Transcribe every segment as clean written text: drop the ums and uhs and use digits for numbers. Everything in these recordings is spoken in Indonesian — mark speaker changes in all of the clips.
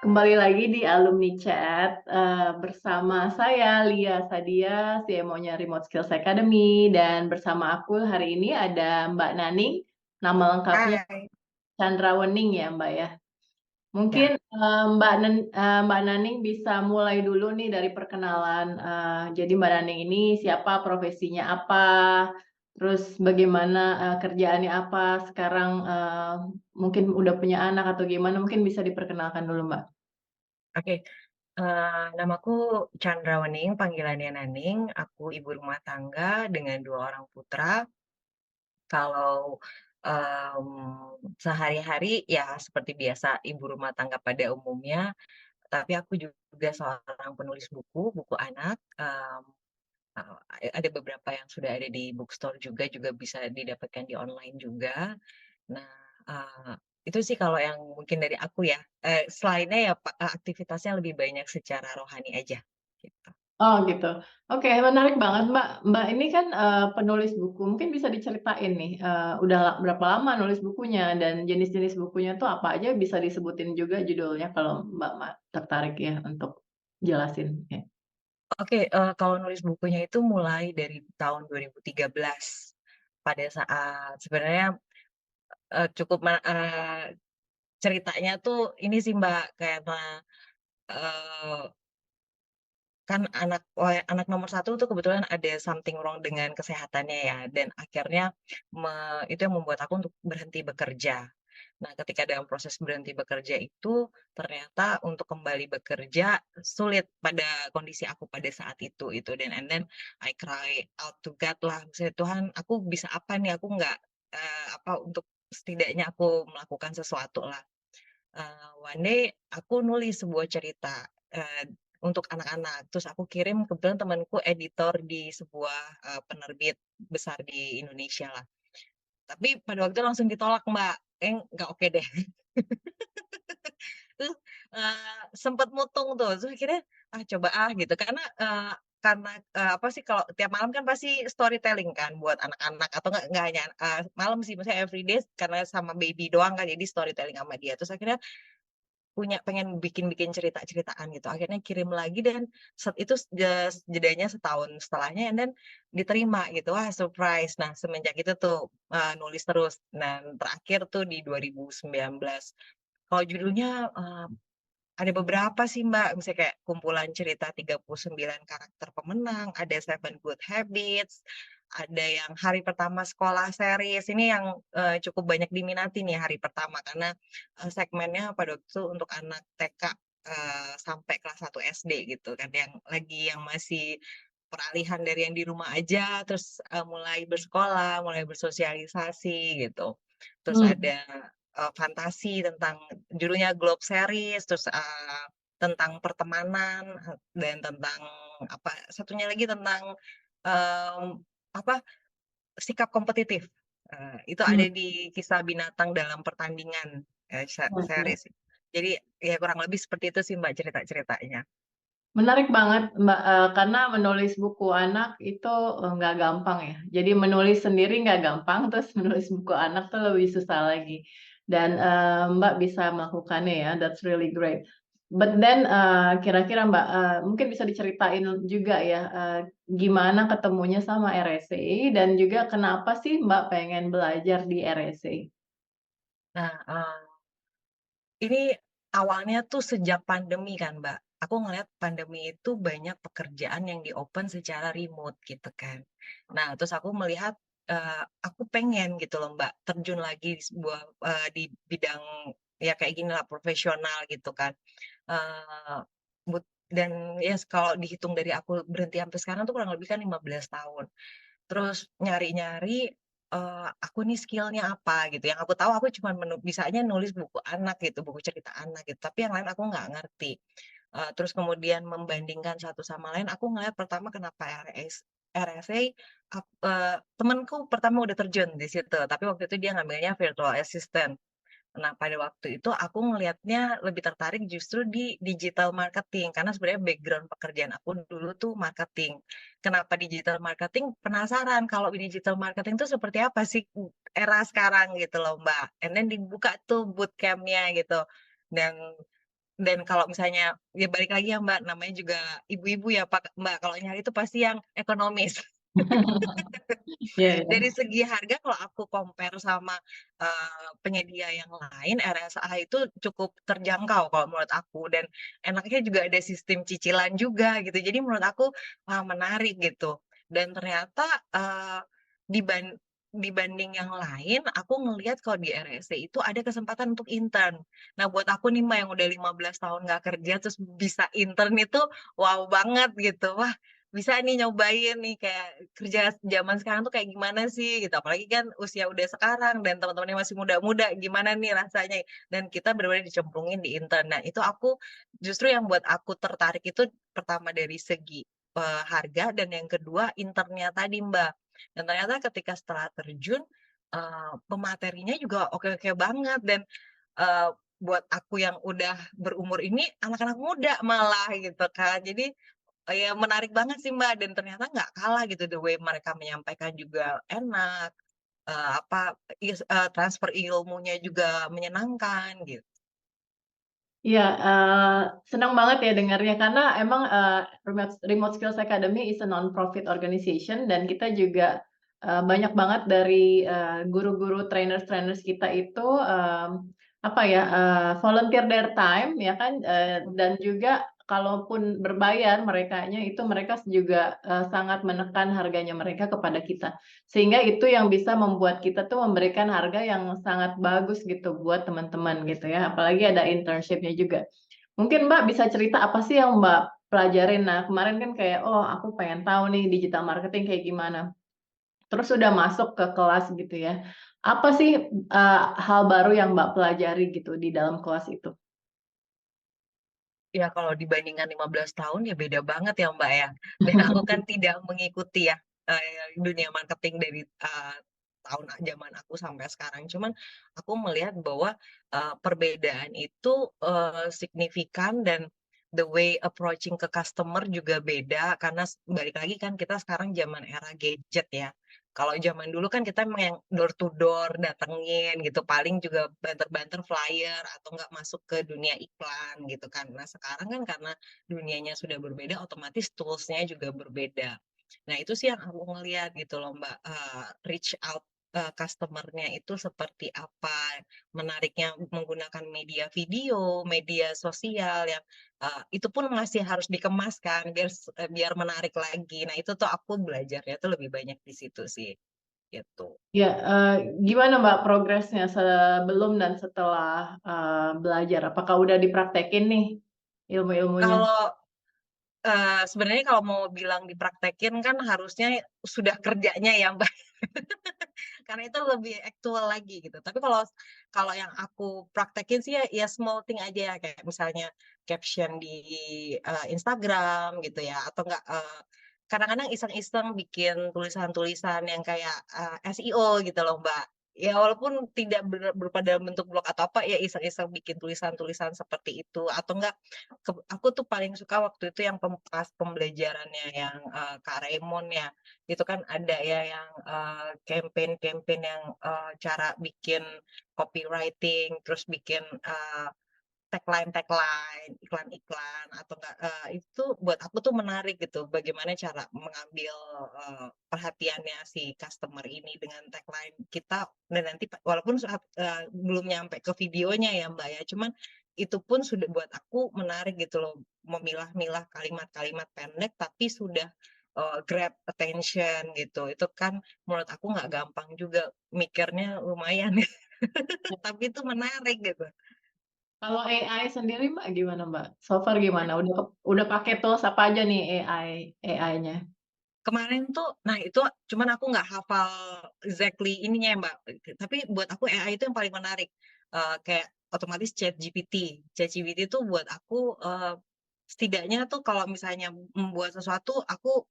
Speaker 1: Kembali lagi di Alumni Chat, bersama saya Lia Sadia, CMO-nya Remote Skills Academy, dan bersama aku hari ini ada Mbak Naning, nama lengkapnya
Speaker 2: Hai.
Speaker 1: Chandra Wening ya Mbak ya. Mungkin
Speaker 2: Ya,
Speaker 1: Mbak Naning bisa mulai dulu nih dari perkenalan. Jadi Mbak Naning ini siapa, profesinya apa, terus bagaimana kerjaannya apa, sekarang mungkin udah punya anak atau gimana, mungkin bisa diperkenalkan dulu Mbak.
Speaker 2: oke. Namaku Chandra Wening, panggilannya Naning. Aku ibu rumah tangga dengan 2 orang putra. Kalau, sehari-hari ya seperti biasa ibu rumah tangga pada umumnya, tapi aku juga seorang penulis buku, buku anak, ada beberapa yang sudah ada di bookstore juga bisa didapatkan di online juga. Nah, eee, itu sih kalau yang mungkin dari aku ya, selainnya ya aktivitasnya lebih banyak secara rohani aja, gitu.
Speaker 1: Oh gitu. Oke, menarik banget Mbak. Mbak ini kan, penulis buku, mungkin bisa diceritain nih, udah berapa lama nulis bukunya dan jenis-jenis bukunya tuh apa aja, bisa disebutin juga judulnya kalau Mbak tertarik ya untuk jelasin, ya.
Speaker 2: Oke, kalau nulis bukunya itu mulai dari tahun 2013, pada saat sebenarnya, cukup ceritanya tuh ini sih Mbak, karena, eee kan anak nomor satu tuh kebetulan ada something wrong dengan kesehatannya ya, dan akhirnya itu yang membuat aku untuk berhenti bekerja. Nah, ketika dalam proses berhenti bekerja itu, ternyata untuk kembali bekerja sulit pada kondisi aku pada saat itu, dan and then I cry out to God lah, misalnya, "Tuhan, aku bisa apa nih? Aku nggak, apa, untuk setidaknya aku melakukan sesuatu lah." One day aku nulis sebuah cerita, untuk anak-anak, terus aku kirim, kebetulan temanku editor di sebuah, penerbit besar di Indonesia lah. Tapi pada waktu itu langsung ditolak Mbak, nggak oke deh. Terus, sempet mutung tuh, terus akhirnya, coba gitu. Karena, apa sih, kalau tiap malam kan pasti storytelling kan buat anak-anak atau nggak hanya, malam sih, maksudnya everyday karena sama baby doang kan, jadi storytelling sama dia. Terus akhirnya pengen bikin-bikin cerita-ceritaan gitu, akhirnya kirim lagi dan itu jedanya setahun setelahnya and then diterima gitu, wah surprise. Nah semenjak itu tuh, nulis terus, dan terakhir tuh di 2019. Kalau judulnya, ada beberapa sih Mbak, misalnya kayak kumpulan cerita 39 karakter pemenang, ada Seven Good Habits, ada yang hari pertama sekolah series, ini yang, cukup banyak diminati nih hari pertama karena, segmennya pada waktu itu untuk anak TK, sampai kelas 1 SD gitu kan, yang masih peralihan dari yang di rumah aja, terus, mulai bersekolah, mulai bersosialisasi gitu. Terus
Speaker 1: Mmm,
Speaker 2: ada, fantasi tentang judulnya Globe Series, terus, tentang pertemanan, dan tentang apa, satunya lagi tentang, apa, sikap kompetitif, itu ada
Speaker 1: mmm,
Speaker 2: di Kisah Binatang dalam Pertandingan,
Speaker 1: oke.
Speaker 2: series. Jadi, ya kurang lebih seperti itu sih Mbak cerita-ceritanya.
Speaker 1: Menarik banget Mbak, karena menulis buku anak itu, nggak gampang ya. Jadi menulis sendiri nggak gampang, terus menulis buku anak tuh lebih susah lagi. Dan, Mbak bisa melakukannya ya, that's really great. But then, kira-kira Mbak, mungkin bisa diceritain juga ya, gimana ketemunya sama RSA dan juga kenapa sih Mbak pengen belajar di RSA?
Speaker 2: Nah, ini awalnya tuh sejak pandemi kan, Mbak. Aku ngelihat pandemi itu banyak pekerjaan yang di-open secara remote gitu kan. Nah, terus aku melihat, aku pengen gitu loh, Mbak, terjun lagi di sebuah, di bidang ya kayak gini lah, profesional gitu kan. Eee, dan ya kalau dihitung dari aku berhenti sampai sekarang tuh kurang lebih kan 15 tahun. Terus nyari-nyari, aku nih skill-nya apa gitu, yang aku tahu aku cuman bisanya nulis buku anak gitu, buku cerita anak gitu, tapi yang lain aku nggak ngerti. Terus kemudian membandingkan satu sama lain, aku ngelihat pertama kenapa RSA, temenku pertama udah terjun di situ, tapi waktu itu dia ngambilnya virtual assistant. Nah, pada waktu itu aku ngelihatnya lebih tertarik justru di digital marketing, karena sebenarnya background pekerjaan aku dulu tuh marketing. Kenapa digital marketing? Penasaran kalau di digital marketing tuh seperti apa sih era sekarang gitu loh, Mbak. And then dibuka tuh bootcamp-nya gitu. Dan Dan kalau misalnya ya balik lagi ya Mbak, namanya juga ibu-ibu ya Mbak, kalau nyari itu pasti yang ekonomis.
Speaker 1: Iya iya.
Speaker 2: Dari segi harga kalau aku compare sama, penyedia yang lain, RSA itu cukup terjangkau kalau menurut aku dan enaknya juga ada sistem cicilan juga gitu. Jadi menurut aku, wah menarik gitu. Dan ternyata, diban dibanding yang lain, aku ngelihat kalau di RSC itu ada kesempatan untuk intern. Nah buat aku nih Mbak, yang udah 15 tahun nggak kerja terus bisa intern itu wow banget gitu. Wah bisa nih nyobain nih kayak kerja zaman sekarang tuh kayak gimana sih gitu, apalagi kan usia udah sekarang dan teman-temannya masih muda-muda, gimana nih rasanya, dan kita bener-bener dicemplungin di intern. Nah itu aku justru yang buat aku tertarik itu pertama dari segi, harga dan yang kedua internnya tadi, Mbak. Dan ternyata ketika setelah terjun, pematerinya juga oke-oke banget dan, eee, buat aku yang udah berumur ini anak-anak muda malah gitu kan. Jadi ya menarik banget sih, Mbak, dan ternyata nggak kalah gitu the way mereka menyampaikan juga enak, apa, transfer ilmunya juga menyenangkan gitu.
Speaker 1: Iya, senang banget ya dengarnya karena emang, Remote Skills Academy is a non-profit organization dan kita juga, banyak banget dari, guru-guru, trainers-trainers kita itu, apa ya, volunteer their time ya kan, dan juga kalaupun berbayar merekanya itu mereka juga, sangat menekan harganya mereka kepada kita. Sehingga itu yang bisa membuat kita tuh memberikan harga yang sangat bagus gitu buat teman-teman gitu ya, apalagi ada internship-nya juga. Mungkin Mbak bisa cerita apa sih yang Mbak pelajarin? Nah, kemarin kan kayak, "Oh, aku pengen tahu nih digital marketing kayak gimana." Terus udah masuk ke kelas gitu ya. Apa sih, hal baru yang Mbak pelajari gitu di dalam kelas itu?
Speaker 2: Ya kalau dibandingkan 15 tahun ya beda banget ya, Mbak, ya. Dan aku kan tidak mengikuti ya, dunia marketing dari, tahun zaman aku sampai sekarang. Cuman aku melihat bahwa, perbedaan itu, signifikan dan the way approaching ke customer juga beda karena balik lagi kan kita sekarang zaman era gadget ya. Kalau zaman dulu kan kita memang yang door to door datengin gitu, paling juga banter-banter flyer atau nggak masuk ke dunia iklan gitu kan. Nah sekarang kan karena dunianya sudah berbeda, otomatis tools-nya juga berbeda. Nah itu sih yang aku ngelihat gitu loh Mbak, reach out, customer-nya itu seperti apa, menariknya menggunakan media video, media sosial yang, itu pun masih harus dikemas kan biar menarik lagi. Nah itu tuh aku belajarnya tuh lebih banyak di situ sih, gitu.
Speaker 1: Ya, gimana Mbak progresnya sebelum dan setelah, belajar? Apakah udah dipraktekin nih ilmu-ilmunya?
Speaker 2: Kalau sebenarnya kalau mau bilang dipraktekin kan harusnya sudah kerjanya ya, Mbak, karena itu lebih aktual lagi gitu. Tapi kalau kalau yang aku praktekin sih ya small thing aja ya, kayak misalnya caption di, Instagram gitu ya, atau enggak, kadang-kadang iseng-iseng bikin tulisan-tulisan yang kayak, SEO gitu loh, Mbak. Ya walaupun tidak berupa dalam bentuk blog atau apa, ya iseng-iseng bikin tulisan-tulisan seperti itu, atau enggak aku tuh paling suka waktu itu yang pas pembelajarannya yang, Kak Raymond ya, itu kan ada ya yang, campaign-campaign yang, cara bikin copywriting, terus bikin, tagline-tagline, iklan-iklan atau enggak, itu buat aku tuh menarik gitu, bagaimana cara mengambil, perhatiannya si customer ini dengan tagline kita dan nanti walaupun belum nyampe ke videonya ya, Mbak, ya, cuman itu pun sudah buat aku menarik gitu loh, memilah-milah kalimat-kalimat pendek tapi sudah, grab attention gitu. Itu kan menurut aku nggak gampang juga, mikirnya lumayan tapi itu menarik gitu.
Speaker 1: Kalau AI sendiri Mbak gimana Mbak? So far gimana? Udah pakai tools apa aja nih AI-nya?
Speaker 2: Kemarin tuh nah itu cuman aku nggak hafal exactly ininya ya, Mbak, tapi buat aku AI itu yang paling menarik, kayak otomatis ChatGPT. ChatGPT itu buat aku, setidaknya tuh kalau misalnya membuat sesuatu aku,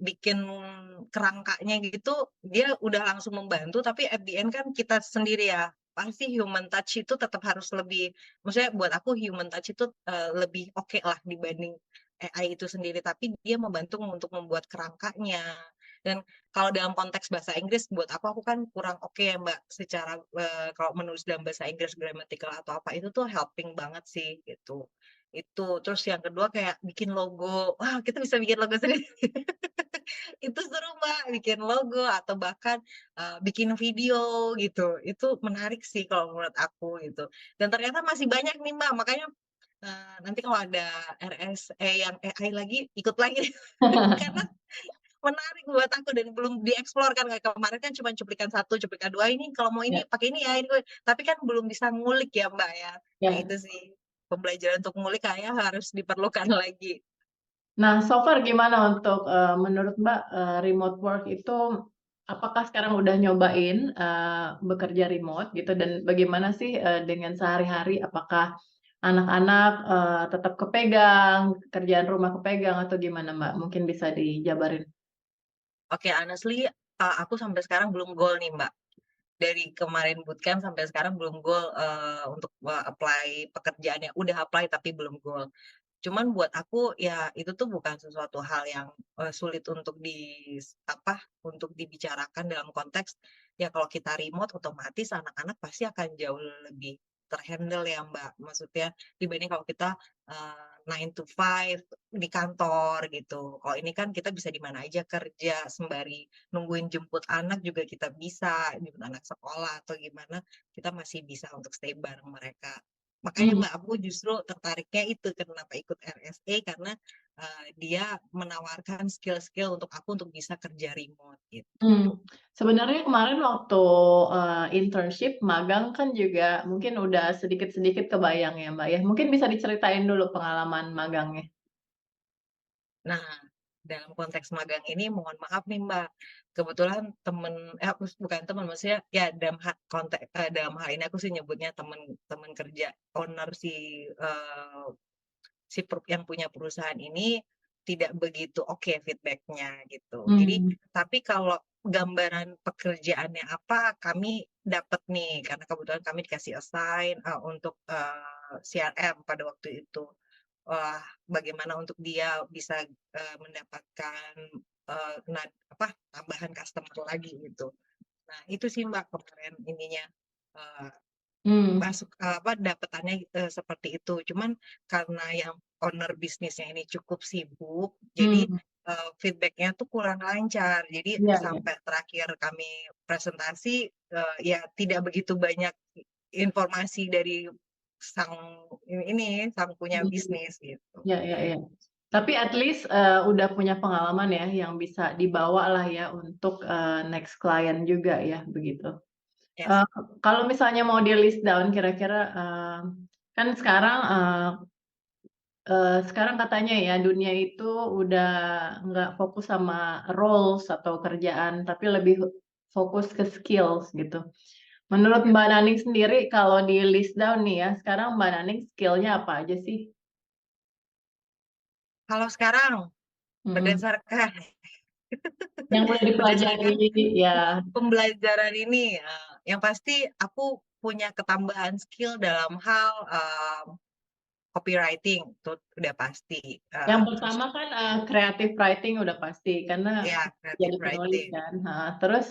Speaker 2: bikin kerangkanya gitu, dia udah langsung membantu, tapi at the end kan kita sendiri ya, pasti human touch itu tetap harus lebih maksudnya buat aku human touch itu, lebih oke lah dibanding AI itu sendiri, tapi dia membantu untuk membuat kerangkanya, Dan kalau dalam konteks bahasa Inggris buat aku kan kurang oke ya, Mbak, secara, kalau menulis dalam bahasa Inggris grammatical atau apa itu tuh helping banget sih gitu. Itu, terus yang kedua kayak bikin logo, wah kita bisa bikin logo sendiri. Itu seru, Mbak, bikin logo atau bahkan, bikin video gitu, itu menarik sih kalau menurut aku gitu. Dan ternyata masih banyak nih, Mbak, makanya, nanti kalau ada RSE yang AI lagi, ikut lagi karena menarik buat aku dan belum dieksplor kan, kayak kemarin kan cuma cuplikan satu, cuplikan 2 ini kalau mau ini
Speaker 1: Ya,
Speaker 2: pakai ini ya, ini tapi kan belum bisa ngulik ya, Mbak, ya. Nah
Speaker 1: ya.
Speaker 2: itu sih, pembelajaran untuk ngulik kayaknya harus diperlukan lagi.
Speaker 1: Nah, so far gimana untuk, menurut Mbak, remote work itu apakah sekarang udah nyobain, bekerja remote gitu dan bagaimana sih, dengan sehari-hari? Apakah anak-anak, tetap kepegang, kerjaan rumah kepegang atau gimana Mbak? Mungkin bisa dijabarin.
Speaker 2: Oke, honestly, aku sampai sekarang belum goal nih, Mbak. Dari kemarin bootcamp sampai sekarang belum goal, untuk, apply pekerjaannya. Udah apply tapi belum goal. Cuman buat aku ya itu tuh bukan sesuatu hal yang, sulit untuk apa, untuk dibicarakan dalam konteks, ya kalau kita remote otomatis anak-anak pasti akan jauh lebih ter-handle ya, Mbak. Maksudnya dibanding kalau kita, 9 to 5 di kantor gitu. Kalau ini kan kita bisa di mana aja kerja, sembari nungguin jemput anak juga kita bisa, jemput anak sekolah atau gimana, kita masih bisa untuk stay bareng mereka. Makanya
Speaker 1: Mmm.
Speaker 2: Mbak, aku justru tertariknya itu kenapa ikut RSA karena, dia menawarkan skill-skill untuk aku untuk bisa kerja remote gitu.
Speaker 1: Sebenarnya kemarin waktu, internship, magang kan juga mungkin udah sedikit-sedikit kebayang ya, Mbak, ya. Mungkin bisa diceritain dulu pengalaman magangnya?
Speaker 2: Nah, dalam konteks magang ini mohon maaf nih Mbak, kebetulan temen bukan temen, maksudnya ya dalam hal ini aku sih nyebutnya temen temen kerja owner eee, yang punya perusahaan ini tidak begitu oke feedback-nya gitu. Jadi
Speaker 1: Mmm.
Speaker 2: tapi kalau gambaran pekerjaannya apa, kami dapat nih, karena kebetulan kami dikasih assign, untuk, CRM pada waktu itu. Wah, bagaimana untuk dia bisa, mendapatkan, tambahan customer lagi gitu. Nah, itu sih Mbak kemarin ininya, eee
Speaker 1: Mmm.
Speaker 2: dapetannya, seperti itu. Cuman karena yang owner bisnisnya ini cukup sibuk, jadi,
Speaker 1: Mmm.
Speaker 2: feedback-nya tuh kurang lancar. Jadi
Speaker 1: Iya, iya.
Speaker 2: sampai terakhir kami presentasi, ya tidak begitu banyak informasi dari sang sang punya
Speaker 1: Mmm.
Speaker 2: bisnis gitu.
Speaker 1: Iya, iya, iya. Tapi at least, udah punya pengalaman ya yang bisa dibawalah ya untuk, next client juga ya, begitu.
Speaker 2: Yes.
Speaker 1: Eee, kalau misalnya mau di-list down kira-kira, kan sekarang, sekarang katanya ya dunia itu udah nggak fokus sama roles atau kerjaan, tapi lebih fokus ke skills gitu. Menurut
Speaker 2: Ya.
Speaker 1: Mbak Naning sendiri kalau di-list down nih ya, sekarang Mbak Naning skill-nya apa aja sih?
Speaker 2: Kalau sekarang
Speaker 1: Mhm.
Speaker 2: berdasarkan
Speaker 1: Yang udah dipelajari,
Speaker 2: berdasarkan
Speaker 1: ya.
Speaker 2: pembelajaran ini, yang pasti aku punya ketambahan skill dalam hal, copywriting itu udah pasti,
Speaker 1: Yang
Speaker 2: terus
Speaker 1: pertama kan, creative writing udah pasti, karena
Speaker 2: ya creative
Speaker 1: jadi penulis
Speaker 2: writing,
Speaker 1: kan, heeh, terus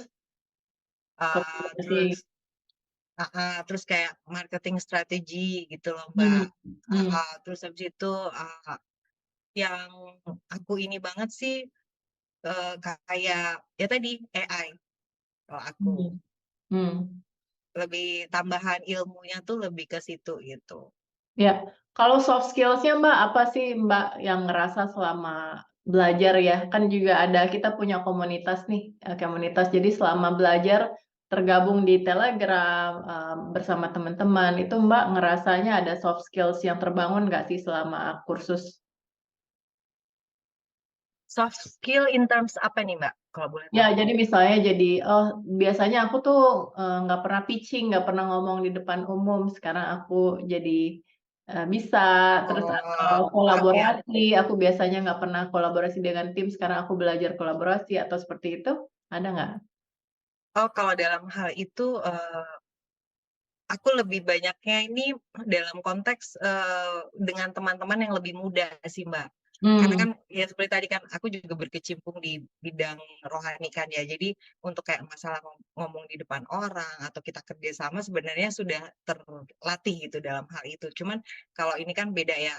Speaker 2: terus
Speaker 1: copywriting.
Speaker 2: terus kayak marketing strategi gitu loh, Mbak,
Speaker 1: Mmm. Mmm.
Speaker 2: terus habis itu, yang aku ini banget sih, kayak ya tadi AI kalau aku,
Speaker 1: Mmm. Mmm.
Speaker 2: lebih tambahan ilmunya tuh lebih ke situ gitu.
Speaker 1: Ya, kalau soft skills-nya Mbak, apa sih Mbak yang ngerasa selama belajar ya, kan juga ada kita punya komunitas nih, komunitas jadi selama belajar tergabung di Telegram, bersama teman-teman, itu Mbak ngerasanya ada soft skills yang terbangun nggak sih selama kursus?
Speaker 2: Soft skill in terms apa nih, Mbak, kalau boleh
Speaker 1: Ya,
Speaker 2: tahu?
Speaker 1: jadi misalnya jadi, oh biasanya aku tuh, nggak pernah pitching, nggak pernah ngomong di depan umum, sekarang aku jadi, bisa, terus atau
Speaker 2: Oh, oke.
Speaker 1: kolaborasi, aku biasanya nggak pernah kolaborasi dengan tim, sekarang aku belajar kolaborasi atau seperti itu, ada nggak?
Speaker 2: Oh, kalau dalam hal itu, aku lebih banyaknya ini dalam konteks, dengan teman-teman yang lebih muda sih, Mbak. Karena kan
Speaker 1: Hmm.
Speaker 2: ya seperti tadi kan aku juga berkecimpung di bidang rohani kan ya. Jadi untuk kayak masalah ngomong di depan orang atau kita kerja sama sebenarnya sudah terlatih gitu dalam hal itu. Cuman kalau ini kan beda ya,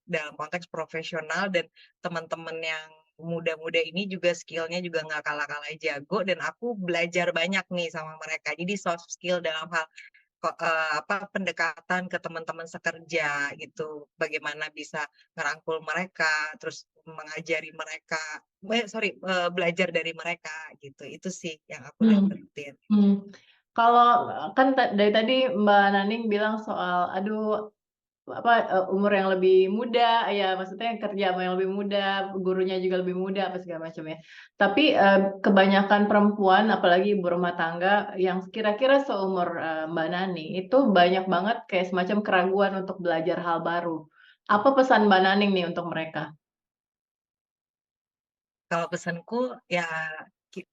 Speaker 2: dalam konteks profesional dan teman-teman yang muda-muda ini juga skill-nya juga nggak kalah-kalah jago dan aku belajar banyak nih sama mereka. Jadi soft skill dalam hal pendekatan ke teman-teman sekerja gitu, bagaimana bisa ngerangkul mereka, terus mengajari mereka belajar dari mereka gitu, itu sih yang aku
Speaker 1: Hmm.
Speaker 2: dapetin.
Speaker 1: Hmm. Kalau kan dari tadi Mbak Naning bilang soal, aduh apa, umur yang lebih muda, ya maksudnya yang kerja sama yang lebih muda, gurunya juga lebih muda, apa segala macam ya. Tapi, kebanyakan perempuan, apalagi ibu rumah tangga yang kira-kira seumur, Mbak Nani, itu banyak banget kayak semacam keraguan untuk belajar hal baru. Apa pesan Mbak Naning nih untuk mereka?
Speaker 2: Kalau pesanku ya ki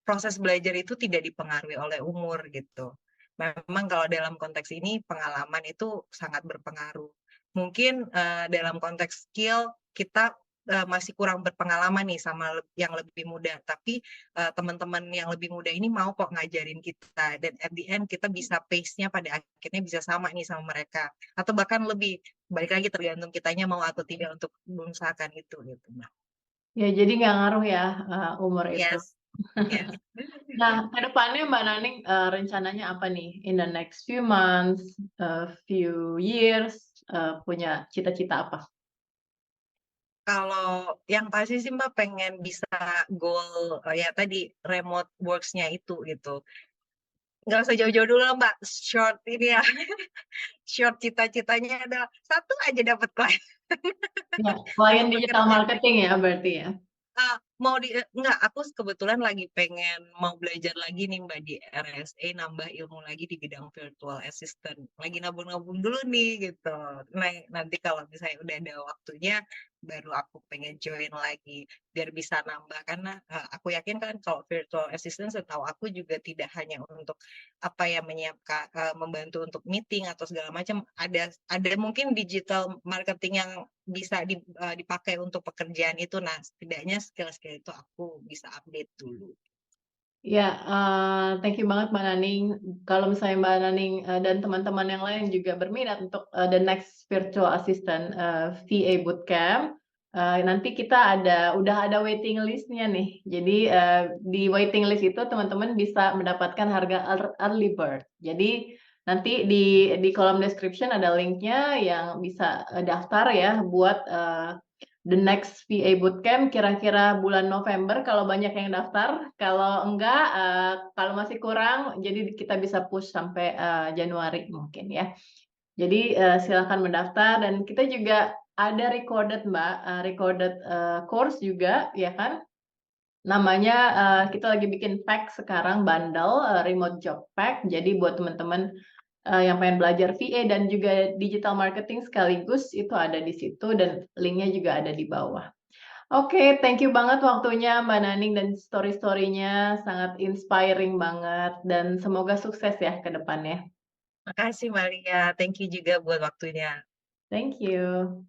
Speaker 2: proses belajar itu tidak dipengaruhi oleh umur gitu. Memang kalau dalam konteks ini pengalaman itu sangat berpengaruh. Mungkin, dalam konteks skill kita, masih kurang berpengalaman nih sama yang lebih muda, tapi, teman-teman yang lebih muda ini mau kok ngajarin kita dan at the end kita bisa pace-nya pada akhirnya bisa sama nih sama mereka, atau bahkan lebih. Balik lagi tergantung kitanya mau atau tidak untuk mengusahakan itu gitu, Mbak.
Speaker 1: Ya jadi nggak ngaruh ya, umur itu.
Speaker 2: Yes, yes.
Speaker 1: Nah, ke depannya Mbak Naning, rencananya apa nih? In the next few months, few years, punya cita-cita apa?
Speaker 2: Kalau yang pasti sih Mbak pengen bisa goal, ya tadi remote works-nya itu gitu. Nggak usah jauh-jauh dulu lah Mbak, short ini ya, short cita-citanya adalah satu aja dapat klien
Speaker 1: Ya, klien
Speaker 2: untuk
Speaker 1: digital
Speaker 2: bekerja.
Speaker 1: marketing ya berarti ya?
Speaker 2: Enggak, aku kebetulan lagi pengen mau belajar lagi nih Mbak di RSA, nambah ilmu lagi di bidang virtual assistant. Lagi nabung-nabung dulu nih gitu. Nah, nanti kalau misalnya udah ada waktunya, baru aku pengen join lagi biar bisa nambah. Karena aku yakin kan kalau virtual assistant setahu aku juga tidak hanya untuk apa ya menyiapkan membantu untuk meeting atau segala macam. Ada mungkin digital marketing yang bisa dipakai untuk pekerjaan itu. Nah, setidaknya skill-skill itu aku bisa update dulu.
Speaker 1: Ya, thank you banget Mbak Naning. Kalau misalnya Mbak Naning, dan teman-teman yang lain juga berminat untuk, the next virtual assistant, VA bootcamp, nanti kita udah ada waiting list-nya nih. Jadi, di waiting list itu teman-teman bisa mendapatkan harga early bird. Jadi nanti di kolom description ada link-nya yang bisa, daftar ya buat, the next VA bootcamp kira-kira bulan November kalau banyak yang daftar, kalau enggak, kalau masih kurang, jadi kita bisa push sampai, Januari mungkin ya. Jadi, silakan mendaftar dan kita juga ada recorded Mbak, recorded, course juga ya kan, namanya, kita lagi bikin pack sekarang bundle, remote job pack. Jadi buat teman-teman, yang pengen belajar VA dan juga digital marketing sekaligus, itu ada di situ dan linknya juga ada di bawah. Oke, thank you banget waktunya Mbak Naning dan story-story-nya sangat inspiring banget dan semoga sukses ya ke depannya.
Speaker 2: Makasih Mbak Lia, thank you juga buat waktunya.
Speaker 1: Thank you.